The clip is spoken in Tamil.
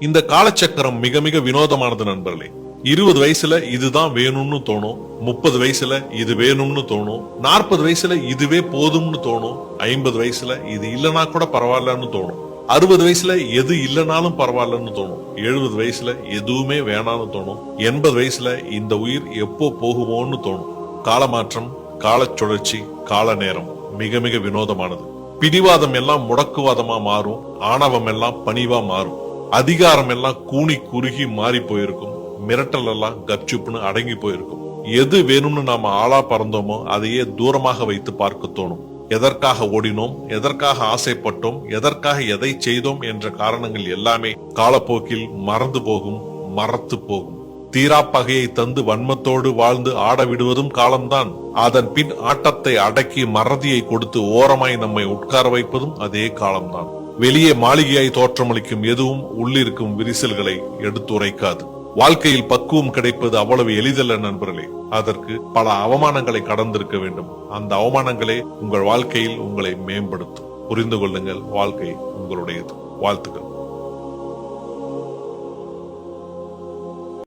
இந்த காலச்சக்கரம் மிக மிக வினோதமானது நண்பர்களே. 20 வயசுல இதுதான் வேணும்னு தோணும், 30 வயசுல இது வேணும்னு தோணும், 40 வயசுல இதுவே போதும்னு தோணும், 50 வயசுல இது இல்லனா கூட பரவாயில்லன்னு தோணும், 60 வயசுல எது இல்லனாலும் பரவாயில்லன்னு தோணும், 70 வயசுல எதுவுமே வேணாம்னு தோணும், 80 வயசுல இந்த உயிர் எப்போ போகுமோன்னு தோணும். காலமாற்றம், கால சுழற்சி, கால நேரம் மிக மிக வினோதமானது. பிடிவாதம் எல்லாம் முடக்குவாதமா மாறும், ஆணவம் எல்லாம் பணிவா மாறும், அதிகாரம் எல்லாம் கூனி குறுகி மாறி போயிருக்கும், மிரட்டல் எல்லாம் கப்சுப்புன்னு அடங்கி போயிருக்கும். எது வேணும்னு நாம ஆளா பறந்தோமோ அதையே தூரமாக வைத்து பார்க்க தோணும். எதற்காக ஓடினோம், எதற்காக ஆசைப்பட்டோம், எதற்காக எதை செய்தோம் என்ற காரணங்கள் எல்லாமே காலப்போக்கில் மறந்து போகும், மறத்து போகும். தீரா பகையை தந்து வன்மத்தோடு வாழ்ந்து ஆட விடுவதும் காலம்தான். அதன் பின் ஆட்டத்தை அடக்கி மறதியை கொடுத்து ஓரமாய் நம்மை உட்கார வைப்பதும் அதே காலம்தான். வெளியே மாளிகையாய் தோற்றமளிக்கும் எதுவும் உள்ளிருக்கும் விரிசல்களை எடுத்துரைக்காது. வாழ்க்கையில் பக்குவம் கிடைப்பது அவ்வளவு எளிதல்ல நண்பர்களே. அதற்கு பல அவமானங்களை கடந்திருக்க வேண்டும். அந்த அவமானங்களே உங்கள் வாழ்க்கையில் உங்களை மேம்படுத்தும். புரிந்து கொள்ளுங்கள், வாழ்க்கை உங்களுடையது. வாழ்த்துக்கள்.